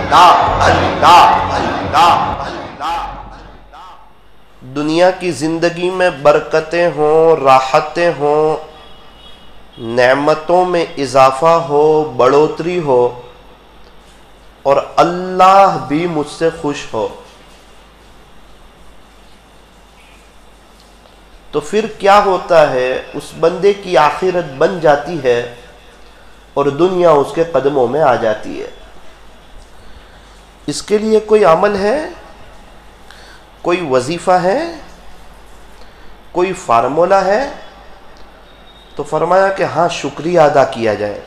اللہ اللہ اللہ اللہ۔ دنیا کی زندگی میں برکتیں ہوں، راحتیں ہوں، نعمتوں میں اضافہ ہو، بڑھوتری ہو، اور اللہ بھی مجھ سے خوش ہو، تو پھر کیا ہوتا ہے؟ اس بندے کی آخرت بن جاتی ہے اور دنیا اس کے قدموں میں آ جاتی ہے۔ اس کے لیے کوئی عمل ہے، کوئی وظیفہ ہے، کوئی فارمولہ ہے؟ تو فرمایا کہ ہاں، شکریہ ادا کیا جائے،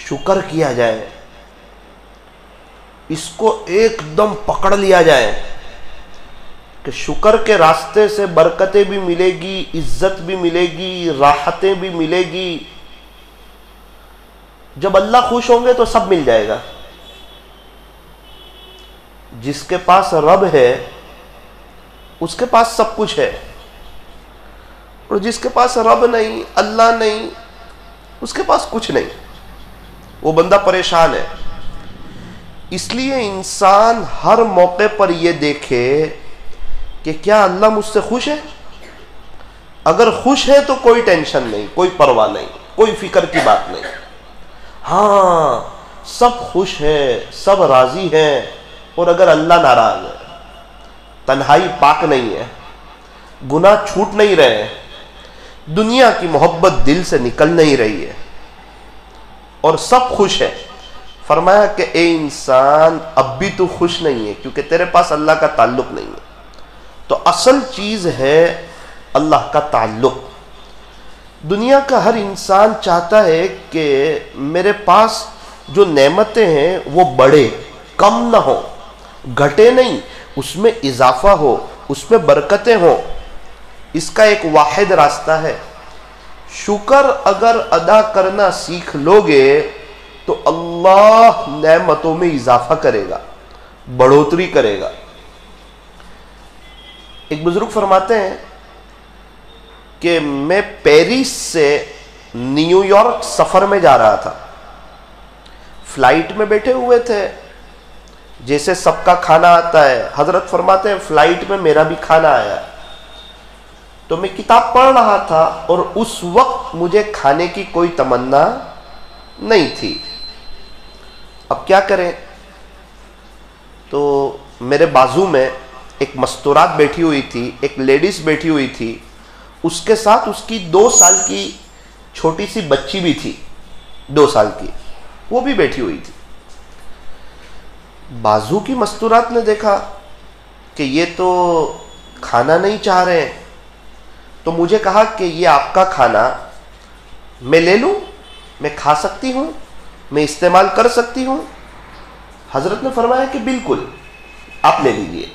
شکر کیا جائے، اس کو ایک دم پکڑ لیا جائے کہ شکر کے راستے سے برکتیں بھی ملے گی، عزت بھی ملے گی، راحتیں بھی ملے گی۔ جب اللہ خوش ہوں گے تو سب مل جائے گا۔ جس کے پاس رب ہے اس کے پاس سب کچھ ہے، اور جس کے پاس رب نہیں، اللہ نہیں، اس کے پاس کچھ نہیں، وہ بندہ پریشان ہے۔ اس لیے انسان ہر موقع پر یہ دیکھے کہ کیا اللہ مجھ سے خوش ہے؟ اگر خوش ہے تو کوئی ٹینشن نہیں، کوئی پرواہ نہیں، کوئی فکر کی بات نہیں۔ ہاں، سب خوش ہیں، سب راضی ہیں، اور اگر اللہ ناراض ہے، تنہائی پاک نہیں ہے، گناہ چھوٹ نہیں رہے، دنیا کی محبت دل سے نکل نہیں رہی ہے، اور سب خوش ہے، فرمایا کہ اے انسان، اب بھی تو خوش نہیں ہے کیونکہ تیرے پاس اللہ کا تعلق نہیں ہے۔ تو اصل چیز ہے اللہ کا تعلق۔ دنیا کا ہر انسان چاہتا ہے کہ میرے پاس جو نعمتیں ہیں وہ بڑھے، کم نہ ہو، گھٹے نہیں، اس میں اضافہ ہو، اس میں برکتیں ہوں۔ اس کا ایک واحد راستہ ہے، شکر اگر ادا کرنا سیکھ لوگے تو اللہ نعمتوں میں اضافہ کرے گا، بڑھوتری کرے گا۔ ایک بزرگ فرماتے ہیں کہ میں پیرس سے نیو یارک سفر میں جا رہا تھا، فلائٹ میں بیٹھے ہوئے تھے، جیسے سب کا کھانا آتا ہے، حضرت فرماتے ہیں فلائٹ میں میرا بھی کھانا آیا، تو میں کتاب پڑھ رہا تھا اور اس وقت مجھے کھانے کی کوئی تمنا نہیں تھی۔ اب کیا کریں؟ تو میرے بازو میں ایک مستورات بیٹھی ہوئی تھی، ایک لیڈیز بیٹھی ہوئی تھی، اس کے ساتھ اس کی 2 سال کی چھوٹی سی بچی بھی تھی، 2 سال کی، وہ بھی بیٹھی ہوئی تھی۔ بازو کی مستورات نے دیکھا کہ یہ تو کھانا نہیں چاہ رہے ہیں، تو مجھے کہا کہ یہ آپ کا کھانا میں لے لوں، میں کھا سکتی ہوں، میں استعمال کر سکتی ہوں؟ حضرت نے فرمایا کہ بالکل، آپ لے لیجئے۔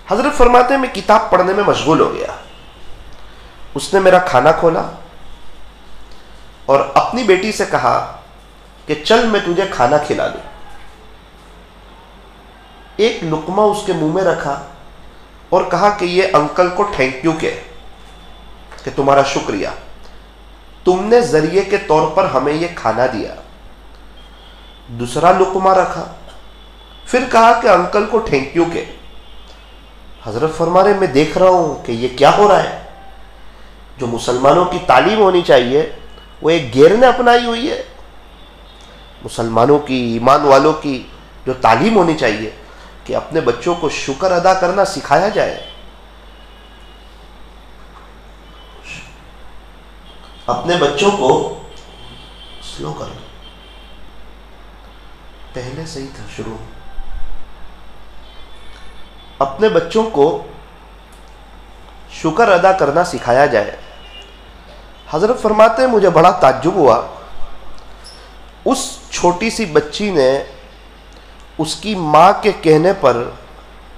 حضرت فرماتے ہیں میں کتاب پڑھنے میں مشغول ہو گیا، اس نے میرا کھانا کھولا اور اپنی بیٹی سے کہا کہ چل میں تجھے کھانا کھلا دوں۔ ایک لقمہ اس کے منہ میں رکھا اور کہا کہ یہ انکل کو تھینک یو کہ تمہارا شکریہ، تم نے ذریعے کے طور پر ہمیں یہ کھانا دیا۔ دوسرا لقمہ رکھا، پھر کہا کہ انکل کو تھینک یو کہ حضرت فرما رہے میں دیکھ رہا ہوں کہ یہ کیا ہو رہا ہے۔ جو مسلمانوں کی تعلیم ہونی چاہیے وہ ایک غیر نے اپنائی ہوئی ہے۔ مسلمانوں کی، ایمان والوں کی جو تعلیم ہونی چاہیے کہ اپنے بچوں کو شکر ادا کرنا سکھایا جائے۔ اپنے بچوں کو سلو کر دو، پہلے صحیح تھا شروع۔ اپنے بچوں کو شکر ادا کرنا سکھایا جائے۔ حضرت فرماتے ہیں مجھے بڑا تعجب ہوا، اس چھوٹی سی بچی نے اس کی ماں کے کہنے پر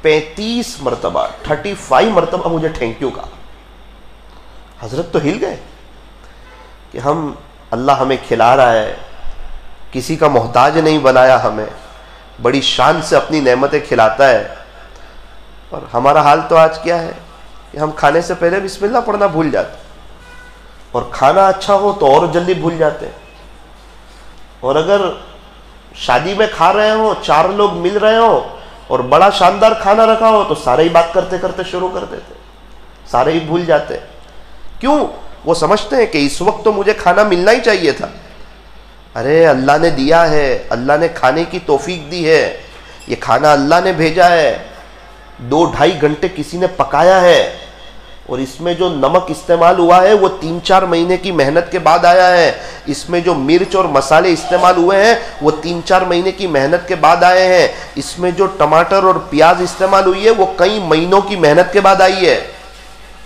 35 مرتبہ 35 مرتبہ مجھے تھینک یو کہا۔ حضرت تو ہل گئے کہ ہم، اللہ ہمیں کھلا رہا ہے، کسی کا محتاج نہیں بنایا، ہمیں بڑی شان سے اپنی نعمتیں کھلاتا ہے، اور ہمارا حال تو آج کیا ہے کہ ہم کھانے سے پہلے بسم اللہ پڑھنا بھول جاتے ہیں، اور کھانا اچھا ہو تو اور جلدی بھول جاتے ہیں، اور اگر شادی میں کھا رہے ہوں، 4 لوگ مل رہے ہوں اور بڑا شاندار کھانا رکھا ہو تو سارے ہی بات کرتے کرتے شروع کر دیتے، سارے ہی بھول جاتے. کیوں؟ وہ سمجھتے ہیں کہ اس وقت تو مجھے کھانا ملنا ہی چاہیے تھا. ارے اللہ نے دیا ہے، اللہ نے کھانے کی توفیق دی ہے، یہ کھانا اللہ نے بھیجا ہے، 2-2.5 گھنٹے کسی نے پکایا ہے، اور اس میں جو نمک استعمال ہوا ہے وہ 3-4 مہینے کی محنت کے بعد آیا ہے. اس میں جو مرچ اور مسالے استعمال ہوئے ہیں وہ 3-4 مہینے کی محنت کے بعد آئے ہیں. اس میں جو ٹماٹر اور پیاز استعمال ہوئی ہے وہ کئی مہینوں کی محنت کے بعد آئی ہے.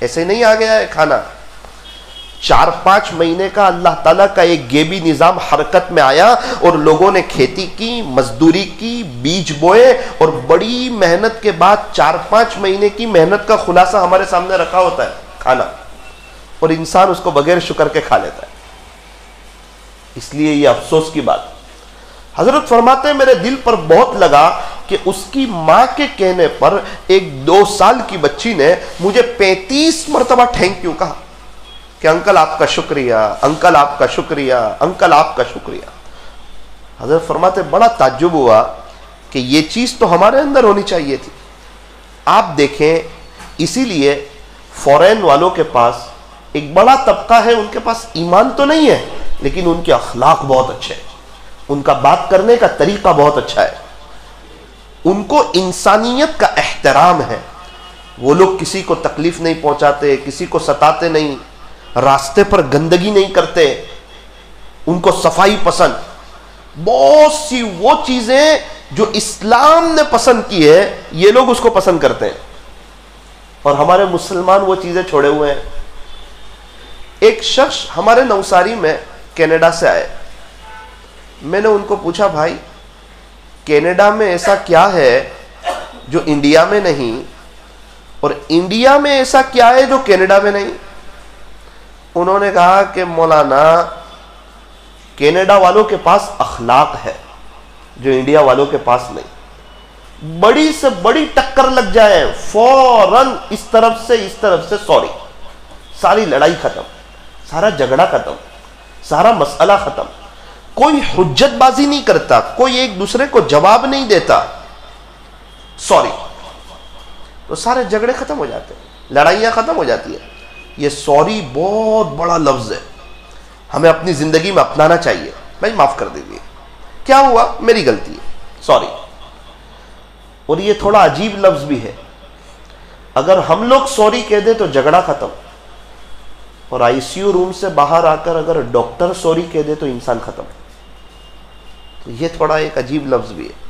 ایسے نہیں آ گیا ہے کھانا. 4-5 مہینے کا اللہ تعالیٰ کا ایک گیبی نظام حرکت میں آیا اور لوگوں نے کھیتی کی، مزدوری کی، بیج بوئے، اور بڑی محنت کے بعد 4-5 مہینے کی محنت کا خلاصہ ہمارے سامنے رکھا ہوتا ہے کھانا، اور انسان اس کو بغیر شکر کے کھا لیتا ہے. اس لیے یہ افسوس کی بات. حضرت فرماتے ہیں میرے دل پر بہت لگا کہ اس کی ماں کے کہنے پر ایک 2 سال کی بچی نے مجھے 35 مرتبہ تھینک یو کہا کہ انکل آپ کا شکریہ، انکل آپ کا شکریہ، انکل آپ کا شکریہ. حضرت فرماتے بڑا تعجب ہوا کہ یہ چیز تو ہمارے اندر ہونی چاہیے تھی. آپ دیکھیں، اسی لیے فورین والوں کے پاس ایک بڑا طبقہ ہے، ان کے پاس ایمان تو نہیں ہے لیکن ان کے اخلاق بہت اچھے ہیں، ان کا بات کرنے کا طریقہ بہت اچھا ہے، ان کو انسانیت کا احترام ہے. وہ لوگ کسی کو تکلیف نہیں پہنچاتے، کسی کو ستاتے نہیں، راستے پر گندگی نہیں کرتے، ان کو صفائی پسند. بہت سی وہ چیزیں جو اسلام نے پسند کی ہے یہ لوگ اس کو پسند کرتے ہیں، اور ہمارے مسلمان وہ چیزیں چھوڑے ہوئے ہیں. ایک شخص ہمارے نوساری میں کینیڈا سے آئے. میں نے ان کو پوچھا بھائی کینیڈا میں ایسا کیا ہے جو انڈیا میں نہیں، اور انڈیا میں ایسا کیا ہے جو کینیڈا میں نہیں؟ انہوں نے کہا کہ مولانا کینیڈا والوں کے پاس اخلاق ہے جو انڈیا والوں کے پاس نہیں. بڑی سے بڑی ٹکر لگ جائے فوراً اس طرف سے سوری، ساری لڑائی ختم، سارا جھگڑا ختم، سارا مسئلہ ختم. کوئی حجت بازی نہیں کرتا، کوئی ایک دوسرے کو جواب نہیں دیتا، سوری، تو سارے جھگڑے ختم ہو جاتے ہیں، لڑائیاں ختم ہو جاتی ہیں. یہ سوری بہت بڑا لفظ ہے، ہمیں اپنی زندگی میں اپنانا چاہیے. بھائی معاف کر دیجیے، کیا ہوا، میری غلطی ہے، سوری. اور یہ تھوڑا عجیب لفظ بھی ہے. اگر ہم لوگ سوری کہہ دیں تو جھگڑا ختم، اور آئی سی یو روم سے باہر آ کر اگر ڈاکٹر سوری کہہ دے تو انسان ختم. تو یہ تھوڑا ایک عجیب لفظ بھی ہے.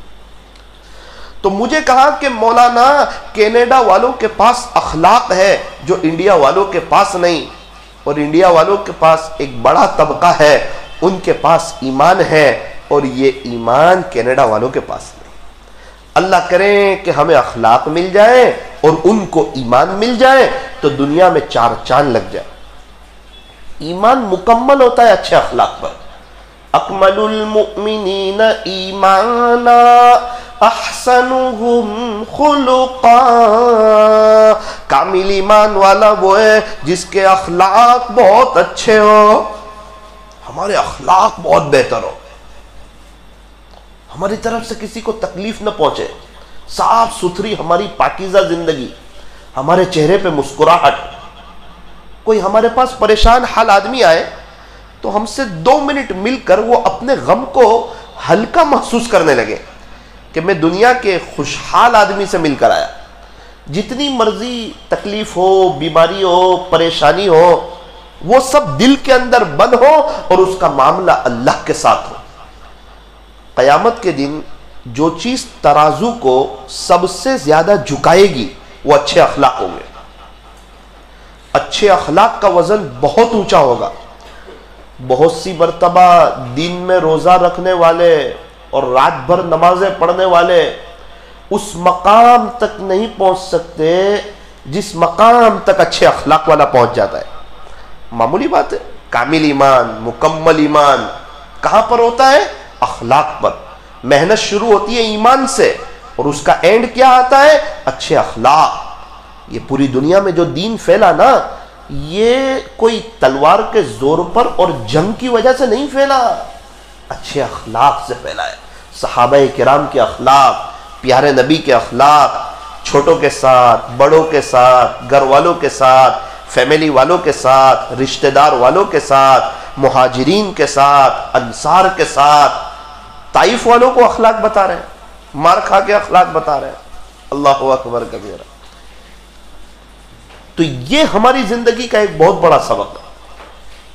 تو مجھے کہا کہ مولانا کینیڈا والوں کے پاس اخلاق ہے جو انڈیا والوں کے پاس نہیں، اور انڈیا والوں کے پاس ایک بڑا طبقہ ہے، ان کے پاس ایمان ہے، اور یہ ایمان کینیڈا والوں کے پاس نہیں. اللہ کریں کہ ہمیں اخلاق مل جائے اور ان کو ایمان مل جائے تو دنیا میں 4 چاند لگ جائے. ایمان مکمل ہوتا ہے اچھے اخلاق پر. اکمل المؤمنین ایمانا احسنهم خلقا. کامل ایمان والا وہ ہے جس کے اخلاق بہت اچھے ہو. ہمارے اخلاق بہت بہتر ہو، ہماری طرف سے کسی کو تکلیف نہ پہنچے، صاف ستھری ہماری پاکیزہ زندگی، ہمارے چہرے پہ مسکراہٹ. کوئی ہمارے پاس پریشان حال آدمی آئے تو ہم سے 2 منٹ مل کر وہ اپنے غم کو ہلکا محسوس کرنے لگے کہ میں دنیا کے خوشحال آدمی سے مل کر آیا. جتنی مرضی تکلیف ہو، بیماری ہو، پریشانی ہو، وہ سب دل کے اندر بند ہو اور اس کا معاملہ اللہ کے ساتھ ہو. قیامت کے دن جو چیز ترازو کو سب سے زیادہ جھکائے گی وہ اچھے اخلاق ہوں گے. اچھے اخلاق کا وزن بہت اونچا ہوگا. بہت سی مرتبہ دن میں روزہ رکھنے والے اور رات بھر نمازیں پڑھنے والے اس مقام تک نہیں پہنچ سکتے جس مقام تک اچھے اخلاق والا پہنچ جاتا ہے. معمولی بات ہے. کامل ایمان، مکمل ایمان کہاں پر ہوتا ہے؟ اخلاق پر. محنت شروع ہوتی ہے ایمان سے اور اس کا اینڈ کیا آتا ہے؟ اچھے اخلاق. یہ پوری دنیا میں جو دین پھیلا نا، یہ کوئی تلوار کے زور پر اور جنگ کی وجہ سے نہیں پھیلا، اچھے اخلاق سے پھیلا ہے. صحابہ کرام کے اخلاق، پیارے نبی کے اخلاق، چھوٹوں کے ساتھ، بڑوں کے ساتھ، گھر والوں کے ساتھ، فیملی والوں کے ساتھ، رشتہ دار والوں کے ساتھ، مہاجرین کے ساتھ، انصار کے ساتھ، طائف والوں کو اخلاق بتا رہے ہیں، مار کھا کے اخلاق بتا رہے ہیں۔ اللہ اکبر کبیرہ۔ تو یہ ہماری زندگی کا ایک بہت بڑا سبق ہے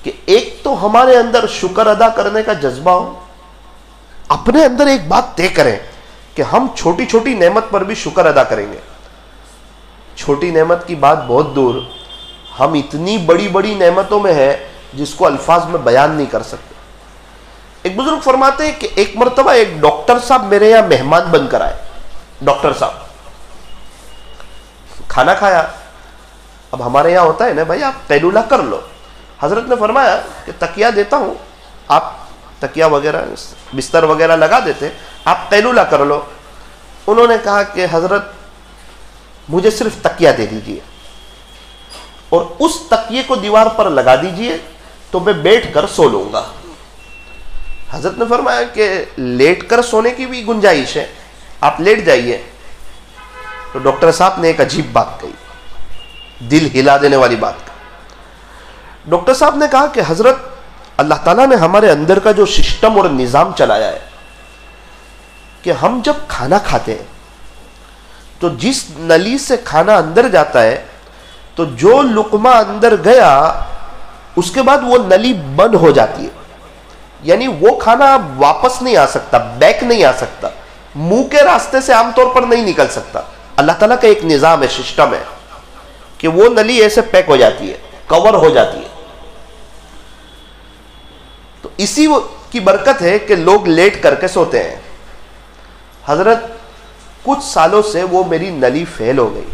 کہ ایک تو ہمارے اندر شکر ادا کرنے کا جذبہ ہو، اپنے اندر ایک بات طے کریں کہ ہم چھوٹی چھوٹی نعمت پر بھی شکر ادا کریں گے۔ چھوٹی نعمت کی بات بہت دور، ہم اتنی بڑی بڑی نعمتوں میں ہیں جس کو الفاظ میں بیان نہیں کر سکتے۔ ایک بزرگ فرماتے ہیں کہ ایک مرتبہ ایک ڈاکٹر صاحب میرے یہاں مہمان بن کر آئے۔ ڈاکٹر صاحب کھانا کھایا، اب ہمارے یہاں ہوتا ہے نا بھائی آپ قیلولہ کر لو، حضرت نے فرمایا کہ تکیہ دیتا ہوں، آپ تکیہ وغیرہ بستر وغیرہ لگا دیتے، آپ قیلولہ کر لو۔ انہوں نے کہا کہ حضرت مجھے صرف تکیہ دے دیجئے اور اس تکیے کو دیوار پر لگا دیجئے تو میں بیٹھ کر سو لوں گا۔ حضرت نے فرمایا کہ لیٹ کر سونے کی بھی گنجائش ہے، آپ لیٹ جائیے۔ تو ڈاکٹر صاحب نے ایک عجیب بات کہی، دل ہلا دینے والی بات کہی۔ ڈاکٹر صاحب نے کہا کہ حضرت اللہ تعالیٰ نے ہمارے اندر کا جو سسٹم اور نظام چلایا ہے کہ ہم جب کھانا کھاتے ہیں تو جس نلی سے کھانا اندر جاتا ہے تو جو لقمہ اندر گیا اس کے بعد وہ نلی بند ہو جاتی ہے، یعنی وہ کھانا واپس نہیں آ سکتا، بیک نہیں آ سکتا، منہ کے راستے سے عام طور پر نہیں نکل سکتا۔ اللہ تعالیٰ کا ایک نظام ہے، سسٹم ہے کہ وہ نلی ایسے پیک ہو جاتی ہے، کور ہو جاتی ہے۔ تو اسی کی برکت ہے کہ لوگ لیٹ کر کے سوتے ہیں۔ حضرت کچھ سالوں سے وہ میری نلی فیل ہو گئی،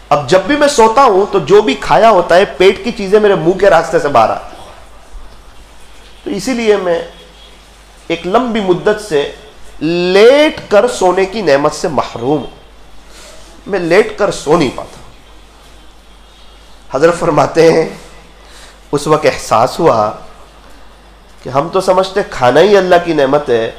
اب جب بھی میں سوتا ہوں تو جو بھی کھایا ہوتا ہے پیٹ کی چیزیں میرے منہ کے راستے سے باہر آتی۔ تو اسی لیے میں ایک لمبی مدت سے لیٹ کر سونے کی نعمت سے محروم ہوں، میں لیٹ کر سو نہیں پاتا۔ حضرت فرماتے ہیں اس وقت احساس ہوا کہ ہم تو سمجھتے کھانا ہی اللہ کی نعمت ہے،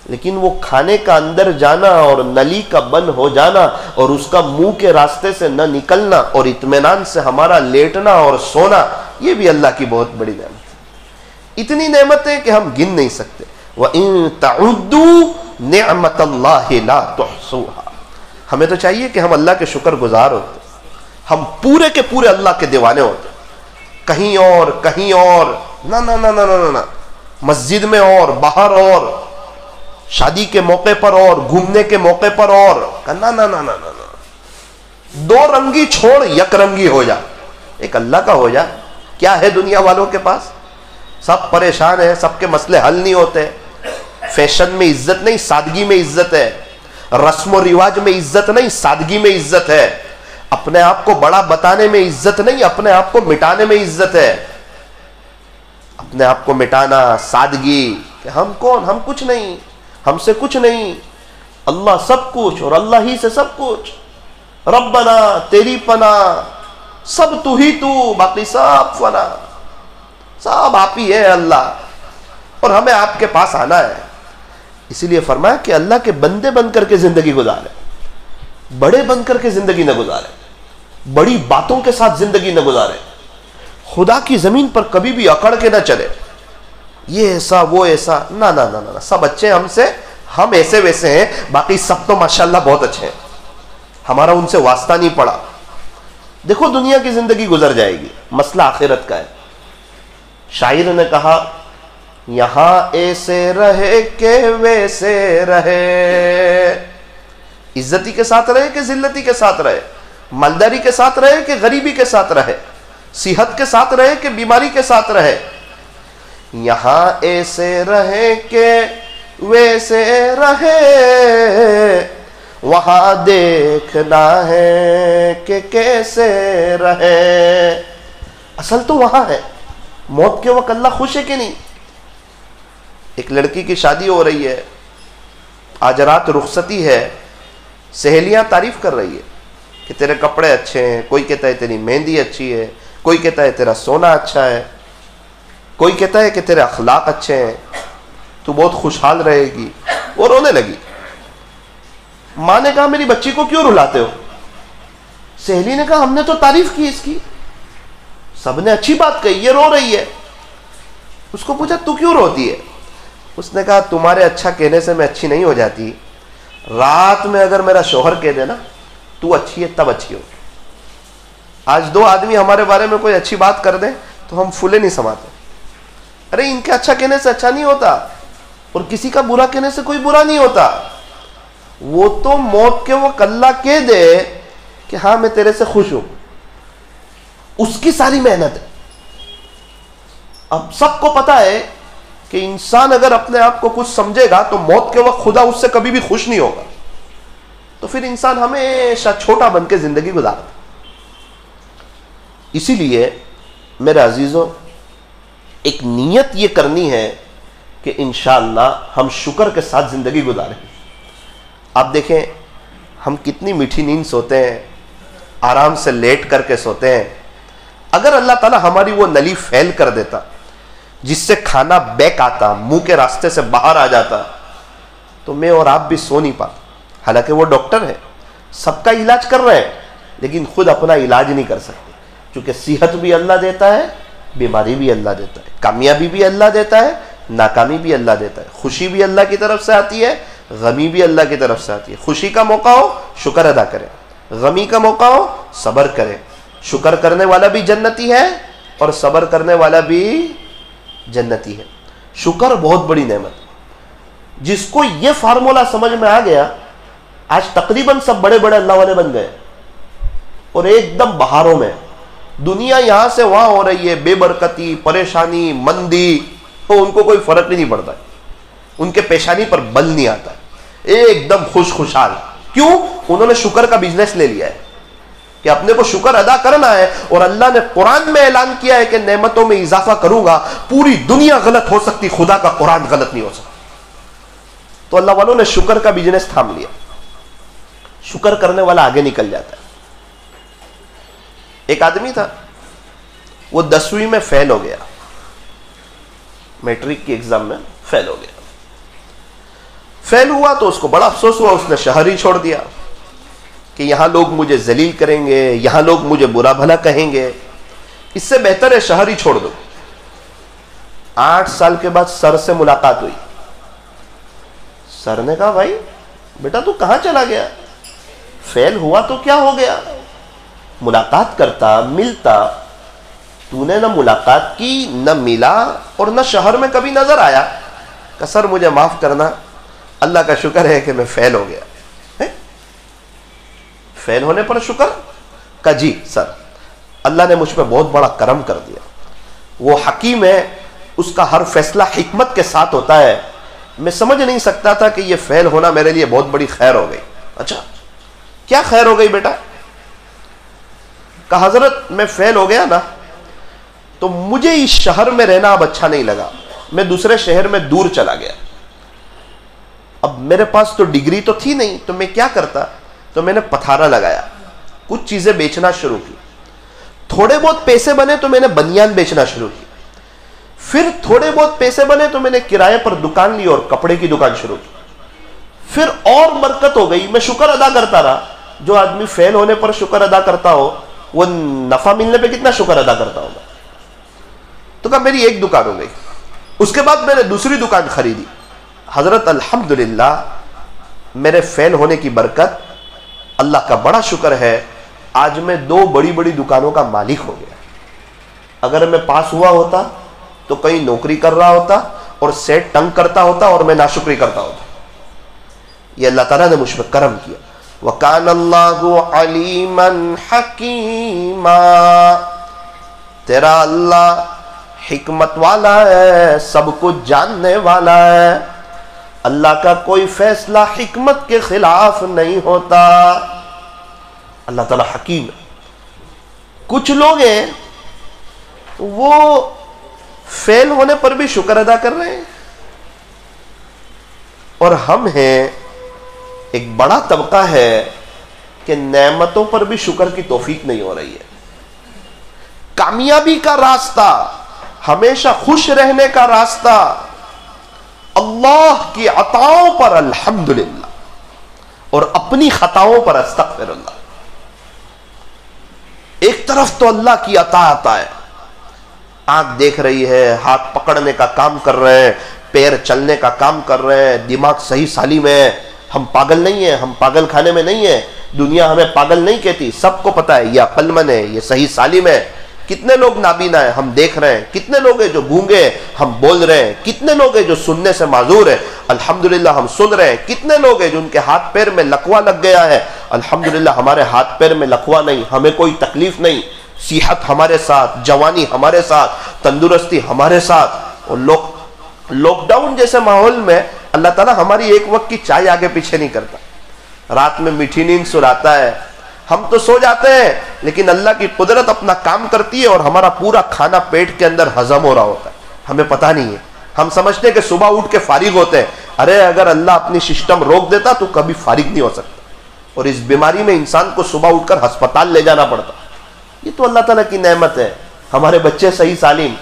لیکن وہ کھانے کا اندر جانا اور نلی کا بند ہو جانا اور اس کا منہ کے راستے سے نہ نکلنا اور اطمینان سے ہمارا لیٹنا اور سونا، یہ بھی اللہ کی بہت بڑی نعمت ہے۔ اتنی نعمتیں کہ ہم گن نہیں سکتے۔ وَإِن تَعُدُّوا نِعْمَةَ اللَّهِ لَا تُحْصُوهَا۔ ہمیں تو چاہیے کہ ہم اللہ کے شکر گزار ہوتے، ہم پورے کے پورے اللہ کے دیوانے ہوتے، کہیں اور کہیں اور نہ نہ نہ نہ نہ نہ، مسجد میں اور باہر اور شادی کے موقع پر اور گھومنے کے موقع پر اور نہ نہ نہ نہ نہ نہ، دو رنگی چھوڑ یک رنگی ہو جا، ایک اللہ کا ہو جا۔ کیا ہے دنیا والوں کے پاس؟ سب پریشان ہیں، سب کے مسئلے حل نہیں ہوتے۔ فیشن میں عزت نہیں، سادگی میں عزت ہے۔ رسم و رواج میں عزت نہیں، سادگی میں عزت ہے۔ اپنے آپ کو بڑا بتانے میں عزت نہیں، اپنے آپ کو مٹانے میں عزت ہے۔ اپنے آپ کو مٹانا، سادگی، کہ ہم کون، ہم کچھ نہیں، ہم سے کچھ نہیں، اللہ سب کچھ اور اللہ ہی سے سب کچھ۔ ربنا تیری پناہ، سب تو ہی تو، باقی سب فنا، سب آپ ہی ہے اللہ، اور ہمیں آپ کے پاس آنا ہے۔ اسی لیے فرمایا کہ اللہ کے بندے بن کر کے زندگی گزارے، بڑے بن کر کے زندگی نہ گزارے، بڑی باتوں کے ساتھ زندگی نہ گزارے، خدا کی زمین پر کبھی بھی اکڑ کے نہ چلے، یہ ایسا وہ ایسا، نہ نہ نہ نہ، سب اچھے ہم سے، ہم ایسے ویسے ہیں، باقی سب تو ماشاءاللہ بہت اچھے ہیں، ہمارا ان سے واسطہ نہیں پڑا۔ دیکھو دنیا کی زندگی گزر جائے گی، مسئلہ آخرت کا ہے۔ شاعر نے کہا یہاں ایسے رہے کہ ویسے رہے، عزتی کے ساتھ رہے کہ ذلتی کے ساتھ رہے، مالداری کے ساتھ رہے کہ غریبی کے ساتھ رہے، صحت کے ساتھ رہے کہ بیماری کے ساتھ رہے، یہاں ایسے رہے کہ ویسے رہے، وہاں دیکھنا ہے کہ کیسے رہے۔ اصل تو وہاں ہے، موت کے وقت اللہ خوش ہے کہ نہیں؟ ایک لڑکی کی شادی ہو رہی ہے، آج رات رخصتی ہے، سہیلیاں تعریف کر رہی ہے کہ تیرے کپڑے اچھے ہیں، کوئی کہتا ہے تیری مہندی اچھی ہے، کوئی کہتا ہے تیرا سونا اچھا ہے، کوئی کہتا ہے کہ تیرے اخلاق اچھے ہیں۔ تو بہت خوشحال رہے گی. وہ رونے لگی. ماں نے کہا میری بچی کو کیوں رلاتے ہو؟ سہیلی نے کہا ہم نے تو تعریف کی اس کی, سب نے اچھی بات کہی, یہ رو رہی ہے. اس کو پوچھا تو کیوں روتی ہے؟ اس نے کہا تمہارے اچھا کہنے سے میں اچھی نہیں ہو جاتی, رات میں اگر میرا شوہر کہہ دے نا تو اچھی ہے تب اچھی ہو. آج 2 آدمی ہمارے بارے میں کوئی اچھی بات کر دیں تو ہم پھولے نہیں سماتے. ارے ان کے اچھا کہنے سے اچھا نہیں ہوتا, اور کسی کا برا کہنے سے کوئی برا نہیں ہوتا. وہ تو موت کے وقت اللہ کہہ دے کہ ہاں میں تیرے سے خوش ہوں, اس کی ساری محنت ہے. اب سب کو پتا ہے کہ انسان اگر اپنے آپ کو کچھ سمجھے گا تو موت کے وقت خدا اس سے کبھی بھی خوش نہیں ہوگا, تو پھر انسان ہمیشہ چھوٹا بن کے زندگی گزارتا. اسی لیے میرے عزیزوں ایک نیت یہ کرنی ہے کہ انشاءاللہ ہم شکر کے ساتھ زندگی گزاریں. آپ دیکھیں ہم کتنی میٹھی نیند سوتے ہیں, آرام سے لیٹ کر کے سوتے ہیں. اگر اللہ تعالی ہماری وہ نلی فیل کر دیتا جس سے کھانا بیک آتا, منہ کے راستے سے باہر آ جاتا, تو میں اور آپ بھی سو نہیں پاتے. حالانکہ وہ ڈاکٹر ہے, سب کا علاج کر رہے ہیں, لیکن خود اپنا علاج نہیں کر سکتے, کیونکہ صحت بھی اللہ دیتا ہے, بیماری بھی اللہ دیتا ہے, کامیابی بھی اللہ دیتا ہے, ناکامی بھی اللہ دیتا ہے. خوشی بھی اللہ کی طرف سے آتی ہے, غمی بھی اللہ کی طرف سے آتی ہے. خوشی کا موقع ہو شکر ادا کریں, غمی کا موقع ہو صبر کریں. شکر کرنے والا بھی جنتی ہے اور صبر کرنے والا بھی جنتی ہے. شکر بہت بڑی نعمت. جس کو یہ فارمولا سمجھ میں آ گیا, آج تقریباً سب بڑے بڑے اللہ والے بن گئے, اور ایک دم بہاروں میں. دنیا یہاں سے وہاں ہو رہی ہے, بے برکتی, پریشانی, مندی, تو ان کو کوئی فرق ہی نہیں پڑتا, ان کے پیشانی پر بل نہیں آتا, ایک دم خوشحال. کیوں؟ انہوں نے شکر کا بزنس لے لیا ہے کہ اپنے کو شکر ادا کرنا ہے, اور اللہ نے قرآن میں اعلان کیا ہے کہ نعمتوں میں اضافہ کروں گا. پوری دنیا غلط ہو سکتی, خدا کا قرآن غلط نہیں ہو سکتا. تو اللہ والوں نے شکر کا بزنس تھام لیا. شکر کرنے والا آگے نکل جاتا ہے. ایک آدمی تھا, وہ 10ویں میں فیل ہو گیا, میٹرک کی ایگزام میں فیل ہو گیا. فیل ہوا تو اس کو بڑا افسوس ہوا, اس نے شہر ہی چھوڑ دیا کہ یہاں لوگ مجھے ذلیل کریں گے, یہاں لوگ مجھے برا بھلا کہیں گے, اس سے بہتر ہے شہر ہی چھوڑ دو. 8 سال کے بعد سر سے ملاقات ہوئی. سر نے کہا بھائی بیٹا تو کہاں چلا گیا؟ فیل ہوا تو کیا ہو گیا, ملاقات کرتا, ملتا. تو نے نہ ملاقات کی, نہ ملا, اور نہ شہر میں کبھی نظر آیا. کہ سر مجھے معاف کرنا, اللہ کا شکر ہے کہ میں فیل ہو گیا. فیل ہونے پر شکر کا جی سر, اللہ نے مجھ پہ بہت بڑا کرم کر دیا. وہ حکیم ہے, اس کا ہر فیصلہ حکمت کے ساتھ ہوتا ہے. میں سمجھ نہیں سکتا تھا کہ یہ فیل ہونا میرے لیے بہت بڑی خیر ہو گئی. اچھا کیا خیر ہو گئی بیٹا؟ کہ حضرت میں فیل ہو گیا نا, تو مجھے اس شہر میں رہنا اب اچھا نہیں لگا, میں دوسرے شہر میں دور چلا گیا. اب میرے پاس تو ڈگری تو تھی نہیں, تو میں کیا کرتا؟ تو میں نے پتھارا لگایا, کچھ چیزیں بیچنا شروع کی. تھوڑے بہت پیسے بنے تو میں نے بنیان بیچنا شروع کی. پھر تھوڑے بہت پیسے بنے تو میں نے کرائے پر دکان لی اور کپڑے کی دکان شروع کی. پھر اور برکت ہو گئی, میں شکر ادا کرتا رہا. جو آدمی فیل ہونے پر شکر ادا کرتا ہو, وہ نفع ملنے پہ کتنا شکر ادا کرتا ہوگا. تو کہا میری ایک دکان ہو گئی. اس کے بعد میں نے دوسری دکان خریدی. حضرت الحمدللہ میرے فیل ہونے کی برکت, اللہ کا بڑا شکر ہے, آج میں 2 بڑی بڑی دکانوں کا مالک ہو گیا. اگر میں پاس ہوا ہوتا تو کہیں نوکری کر رہا ہوتا اور سیٹ تنگ کرتا ہوتا اور میں ناشکری کرتا ہوتا. یہ اللہ تعالیٰ نے مجھ پہ کرم کیا. وَكَانَ اللَّهُ عَلِيمًا حَكِيمًا, تیرا اللہ حکمت والا ہے, سب کچھ جاننے والا ہے. اللہ کا کوئی فیصلہ حکمت کے خلاف نہیں ہوتا. اللہ تعالیٰ حکیم ہے. کچھ لوگ ہیں وہ فیل ہونے پر بھی شکر ادا کر رہے ہیں, اور ہم ہیں ایک بڑا طبقہ ہے کہ نعمتوں پر بھی شکر کی توفیق نہیں ہو رہی ہے. کامیابی کا راستہ, ہمیشہ خوش رہنے کا راستہ, اللہ کی عطاؤں پر الحمدللہ اور اپنی خطاؤں پر استغفر اللہ. ایک طرف تو اللہ کی عطا ہے، آنکھ دیکھ رہی ہے، ہاتھ پکڑنے کا کام کر رہے ہیں، پیر چلنے کا کام کر رہے ہیں، دماغ صحیح سالم ہے، ہم پاگل نہیں ہیں، ہم پاگل کھانے میں نہیں ہیں، دنیا ہمیں پاگل نہیں کہتی، سب کو پتا ہے یہ عقل مند ہے، یہ صحیح سالم ہے. کتنے لوگ نابینا ہیں، ہم دیکھ رہے ہیں. کتنے لوگ ہیں جو گونگے ہیں، ہم بول رہے ہیں. کتنے لوگ ہیں جو سننے سے معذور ہیں، الحمدللہ ہم سن رہے ہیں. کتنے لوگ ہیں جن کے ہاتھ پیر میں لکوا لگ گیا ہے، الحمدللہ ہمارے ہاتھ پیر میں لکوا نہیں، ہمیں کوئی تکلیف نہیں، صحت ہمارے ساتھ، جوانی ہمارے ساتھ، تندرستی ہمارے ساتھ. اور لاک ڈاؤن جیسے ماحول میں اللہ تعالیٰ ہماری ایک وقت کی چائے آگے پیچھے نہیں کرتا. رات میں میٹھی نیند سلاتا ہے، ہم تو سو جاتے ہیں لیکن اللہ کی قدرت اپنا کام کرتی ہے اور ہمارا پورا کھانا پیٹ کے اندر ہضم ہو رہا ہوتا ہے، ہمیں پتہ نہیں ہے. ہم سمجھتے ہیں کہ صبح اٹھ کے فارغ ہوتے ہیں. ارے اگر اللہ اپنی سسٹم روک دیتا تو کبھی فارغ نہیں ہو سکتا. اور اس بیماری میں انسان کو صبح اٹھ کر ہسپتال لے جانا پڑتا. یہ تو اللہ تعالیٰ کی نعمت ہے. ہمارے بچے صحیح سالم.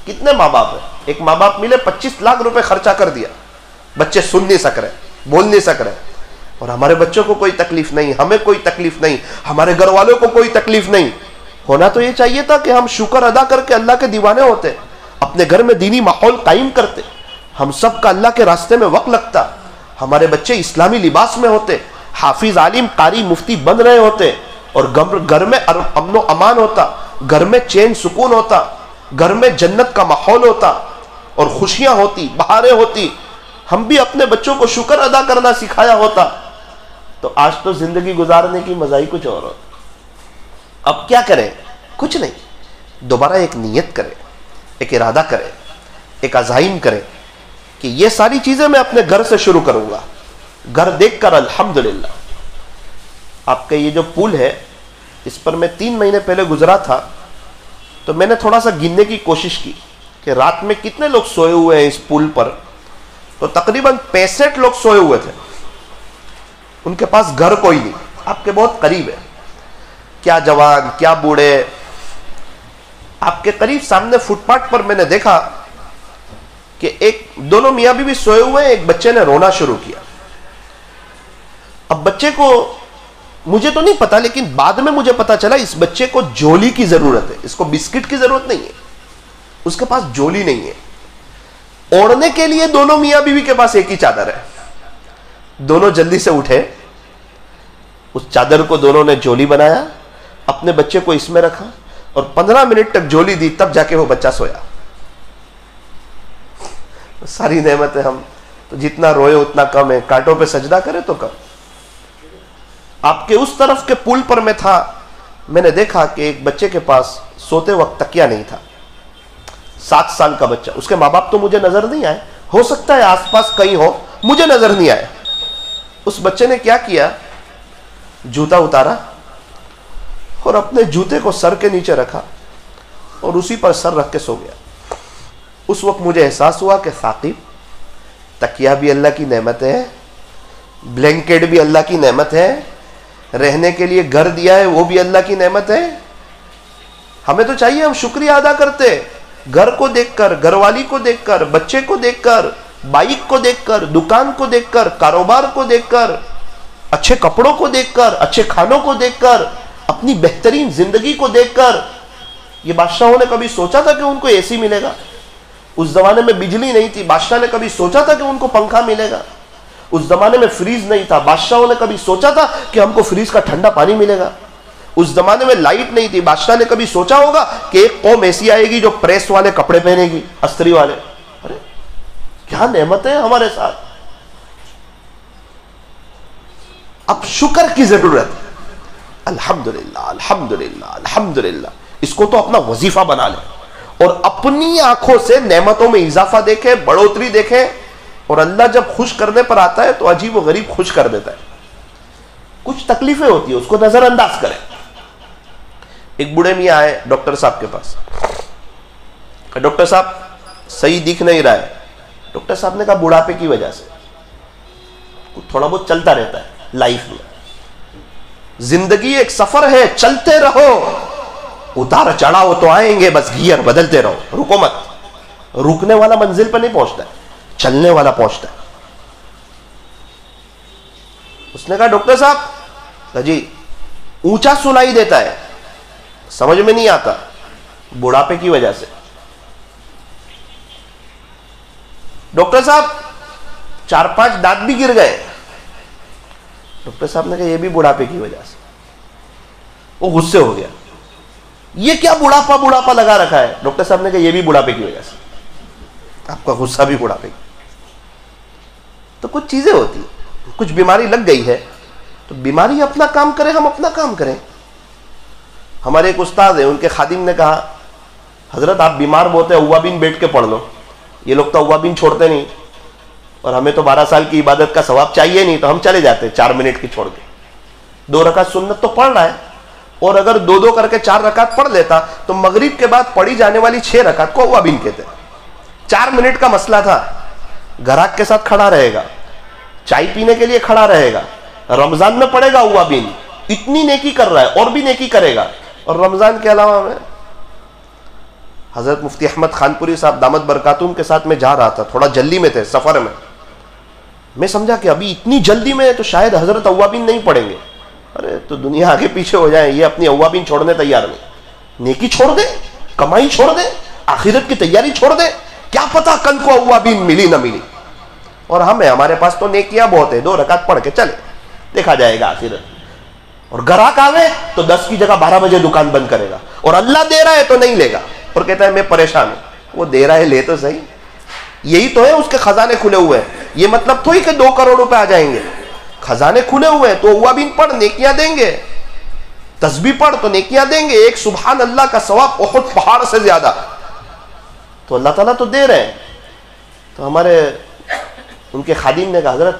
کتنے ماں باپ ہیں، ایک ماں باپ ملے 25 لاکھ روپے خرچہ کر دیا، بچے سن نہیں سک رہے، بول نہیں سک رہے، اور ہمارے بچوں کو کوئی تکلیف نہیں، ہمیں کوئی تکلیف نہیں، ہمارے گھر والوں کو کوئی تکلیف نہیں. ہونا تو یہ چاہیے تھا کہ ہم شکر ادا کر کے اللہ کے دیوانے ہوتے، اپنے گھر میں دینی ماحول قائم کرتے، ہم سب کا اللہ کے راستے میں وقت لگتا، ہمارے بچے اسلامی لباس میں ہوتے، حافظ، عالم، قاری، مفتی بن رہے ہوتے، اور گھر میں امن و امان ہوتا، گھر میں چین سکون ہوتا، گھر میں جنت کا ماحول ہوتا اور خوشیاں ہوتی، بہاریں ہوتی. ہم بھی اپنے بچوں کو شکر ادا کرنا سکھایا ہوتا تو آج تو زندگی گزارنے کی مزہ ہی کچھ اور ہوتا. اب کیا کریں؟ کچھ نہیں. دوبارہ ایک نیت کریں، ایک ارادہ کریں، ایک عزائم کریں کہ یہ ساری چیزیں میں اپنے گھر سے شروع کروں گا. گھر دیکھ کر الحمدللہ. آپ کا یہ جو پول ہے اس پر میں 3 مہینے پہلے گزرا تھا تو میں نے تھوڑا سا گننے کی کوشش کی کہ رات میں کتنے لوگ سوئے ہوئے ہیں اس پول پر. تو تقریباً 65 لوگ سوئے ہوئے تھے، ان کے پاس گھر کوئی نہیں. آپ کے بہت قریب ہے، کیا جوان کیا بوڑھے. آپ کے قریب سامنے فٹ پاتھ پر میں نے دیکھا کہ دونوں میاں بیوی سوئے ہوئے ہیں. ایک بچے نے رونا شروع کیا. اب بچے کو مجھے تو نہیں پتا لیکن بعد میں مجھے پتا چلا اس بچے کو جولی کی ضرورت ہے، اس کو بسکٹ کی ضرورت نہیں ہے، اس کے پاس جولی نہیں ہے. اوڑھنے کے لیے دونوں میاں بیوی کے پاس ایک ہی چادر ہے. دونوں جلدی سے اٹھے، اس چادر کو دونوں نے جولی بنایا، اپنے بچے کو اس میں رکھا اور 15 منٹ تک جولی دی، تب جا کے وہ بچہ سویا. ساری نعمتیں ہم تو جتنا روئے اتنا کم ہے، کانٹوں پہ سجدہ کرے تو کم. آپ کے اس طرف کے پل پر میں تھا، میں نے دیکھا کہ ایک بچے کے پاس سوتے وقت تکیہ نہیں تھا. 7 سال کا بچہ. اس کے ماں باپ تو مجھے نظر نہیں آئے، ہو سکتا ہے آس پاس کہیں ہو، مجھے نظر نہیں آئے. اس بچے نے کیا کیا، جوتا اتارا اور اپنے جوتے کو سر کے نیچے رکھا اور اسی پر سر رکھ کے سو گیا. اس وقت مجھے احساس ہوا کہ ثاقب، تکیہ بھی اللہ کی نعمت ہے، بلینکٹ بھی اللہ کی نعمت ہے، رہنے کے لیے گھر دیا ہے وہ بھی اللہ کی نعمت ہے. ہمیں تو چاہیے ہم شکریہ ادا کرتے، گھر کو دیکھ کر، گھر والی کو دیکھ کر، بچے کو دیکھ کر، بائک کو دیکھ کر، دکان کو دیکھ کر، کاروبار کو دیکھ کر، اچھے کپڑوں کو دیکھ کر، اچھے کھانوں کو دیکھ کر، اپنی بہترین زندگی کو دیکھ کر. یہ بادشاہوں نے کبھی سوچا تھا کہ ان کو اے سی ملے گا؟ اس زمانے میں بجلی نہیں تھی، بادشاہ نے کبھی سوچا تھا کہ ان کو پنکھا ملے گا؟ اس زمانے میں فریز نہیں تھا، بادشاہوں نے کبھی سوچا تھا کہ ہم کو فریز کا ٹھنڈا پانی ملے گا؟ اس زمانے میں لائٹ نہیں تھی، بادشاہ نے کبھی سوچا ہوگا کہ ایک قوم ایسی آئے گی جو پریس والے کپڑے پہنے گی، استری والے؟ ارے کیا نعمت ہے ہمارے ساتھ. اب شکر کی ضرورت ہے. الحمدللہ الحمدللہ الحمدللہ. اس کو تو اپنا وظیفہ بنا لے اور اپنی آنکھوں سے نعمتوں میں اضافہ دیکھے، بڑھوتری دیکھے. اور اللہ جب خوش کرنے پر آتا ہے تو عجیب و غریب خوش کر دیتا ہے. کچھ تکلیفیں ہوتی ہیں اس کو نظر انداز کریں. ایک بوڑھے میاں آئے ڈاکٹر صاحب کے پاس. ڈاکٹر صاحب صحیح دکھ نہیں رہا ہے. ڈاکٹر صاحب نے کہا بڑھاپے کی وجہ سے تھوڑا بہت چلتا رہتا ہے لائف میں. زندگی ایک سفر ہے، چلتے رہو، اتار چڑھاؤ تو آئیں گے، بس گیئر بدلتے رہو، رکو مت. رکنے والا منزل پہ نہیں پہنچتا ہے، چلنے والا پہنچتا ہے. اس نے کہا ڈاکٹر صاحب جی اونچا سنائی دیتا ہے, سمجھ میں نہیں آتا, بڑھاپے کی وجہ سے. ڈاکٹر صاحب 4-5 دانت بھی گر گئے. ڈاکٹر صاحب نے کہا یہ بھی بڑھاپے کی وجہ سے. وہ غصے ہو گیا, یہ کیا بڑھاپا لگا رکھا ہے. ڈاکٹر صاحب نے کہا یہ بھی بڑھاپے کی وجہ سے, آپ کا غصہ بھی بڑھاپے کی. تو کچھ چیزیں ہوتی ہیں, کچھ بیماری لگ گئی ہے تو بیماری اپنا کام کرے, ہم اپنا کام کریں. ہمارے ایک استاد ہیں, ان کے خادم نے کہا حضرت آپ بیمار بہت ہیں, اوابین بیٹھ کے پڑھ لو. یہ لوگ تو اوابین چھوڑتے نہیں, اور ہمیں تو 12 سال کی عبادت کا ثواب چاہیے نہیں, تو ہم چلے جاتے 4 منٹ کی چھوڑ کے. 2 رکعت سنت تو پڑھ رہا ہے, اور اگر 2 کر کے 4 رکعت پڑھ لیتا تو مغرب کے بعد پڑھی جانے والی 6 رکعت کو اوابین کہتے ہیں. 4 منٹ کا مسئلہ تھا. گراہک کے ساتھ کھڑا رہے گا, چائے پینے کے لیے کھڑا رہے گا, رمضان میں پڑھے گا اوابین, اتنی نیکی کر رہا ہے اور بھی نیکی کرے گا. اور رمضان کے علاوہ میں حضرت مفتی احمد خانپوری صاحب دامت برکاتہم کے ساتھ میں جا رہا تھا, تھوڑا جلدی میں تھے سفر میں. میں سمجھا کہ ابھی اتنی جلدی میں تو شاید حضرت اوابین نہیں پڑھیں گے. ارے تو دنیا آگے پیچھے ہو جائے, یہ اپنی اوابین چھوڑنے تیار نہیں. نیکی چھوڑ دے, کمائی چھوڑ دے, آخرت کی تیاری چھوڑ دے, کیا پتا کل کو اوابین ملی نہ ملی. اور ہمارے پاس تو نیکیاں بہت ہے, 2 رکعت پڑھ کے چلے, دیکھا جائے گا آخرت. اور گراہک آوے تو 10 کی جگہ 12 بجے دکان بند کرے گا, اور اللہ دے رہا ہے تو نہیں لے گا, اور کہتا ہے میں پریشان ہوں. وہ دے رہا ہے, لے تو صحیح. یہی تو ہے, اس کے خزانے کھلے ہوئے ہیں. یہ مطلب تھوڑی کہ 2 کروڑ روپے آ جائیں گے. خزانے کھلے ہوئے ہیں تو اوابین پڑھ, نیکیاں دیں گے. تسبیح پڑھ تو نیکیاں دیں گے. ایک سبحان اللہ کا ثواب احد پہاڑ سے زیادہ. تو اللہ تعالیٰ تو دے رہے ہیں. تو ہمارے ان کے خادم نے کہا حضرت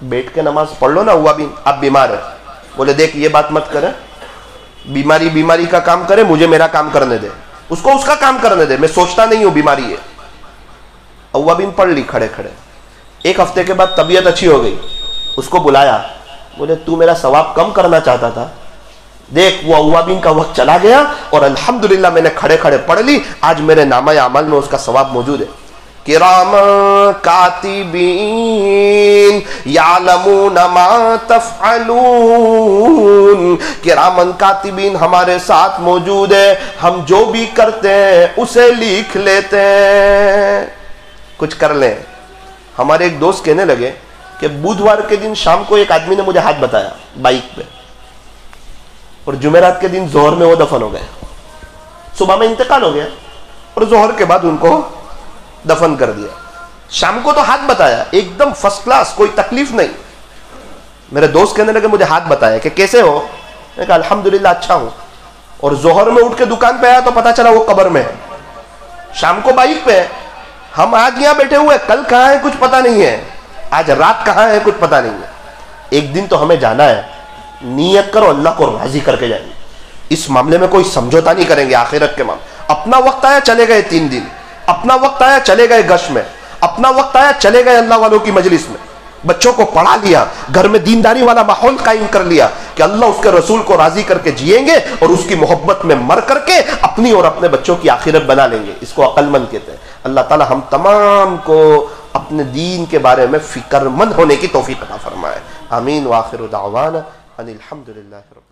بیٹھ کے نماز پڑھ لو نا اوابین, آپ بیمار ہیں. بولے دیکھ یہ بات مت کریں, بیماری کا کام کرے, مجھے میرا کام کرنے دے, اس کو اس کا کام کرنے دے. میں سوچتا نہیں ہوں بیماری ہے. اوابین پڑھ لی کھڑے کھڑے. 1 ہفتے کے بعد طبیعت اچھی ہو گئی. اس کو بلایا, بولے تو میرا ثواب کم کرنا چاہتا تھا, دیکھ وہ اوابین کا وقت چلا گیا اور الحمدللہ میں نے کھڑے کھڑے پڑھ لی, آج میرے نامہ اعمال میں اس کا ثواب موجود ہے. کرام کاتبین یعلمون ما تفعلون. کرامن کاتبین ہمارے ساتھ موجود ہے, ہم جو بھی کرتے ہیں اسے لکھ لیتے ہیں. کچھ کر لیں. ہمارے ایک دوست کہنے لگے کہ بدھوار کے دن شام کو ایک آدمی نے مجھے ہاتھ بتایا بائک پہ, اور جمعرات کے دن ظہر میں وہ دفن ہو گئے. صبح میں انتقال ہو گیا اور ظہر کے بعد ان کو دفن کر دیا. شام کو تو ہاتھ بتایا ایک دم فرسٹ کلاس, کوئی تکلیف نہیں. میرے دوست کہنے لگے مجھے ہاتھ بتایا کہ کیسے ہو. میں کہا الحمدللہ اچھا ہوں. اور ظہر میں اٹھ کے دکان پہ آیا تو پتا چلا وہ قبر میں ہے. شام کو بائک پہ ہے. ہم آج یہاں بیٹھے ہوئے, کل کہاں ہے کچھ پتا نہیں ہے, آج رات کہاں ہے کچھ پتا نہیں ہے. ایک دن تو ہمیں جانا ہے. نیت کرو اللہ کو راضی کر کے جائیں گے. اس معاملے میں کوئی سمجھوتا نہیں کریں گے. آخرت کے معاملے اپنا وقت آیا چلے گئے 3 دن, اپنا وقت آیا چلے گئے گش میں, اپنا وقت آیا چلے گئے اللہ والوں کی مجلس میں. بچوں کو پڑھا لیا, گھر میں دینداری والا ماحول قائم کر لیا کہ اللہ اس کے رسول کو راضی کر کے جئیں گے, اور اس کی محبت میں مر کر کے اپنی اور اپنے بچوں کی آخرت بنا لیں گے. اس کو عقل مند کہتے ہیں. اللہ تعالی ہم تمام کو اپنے دین کے بارے میں فکر مند ہونے کی توفیق عطا فرمائے. آمین. وآخر دعوانا ان الحمدللہ رب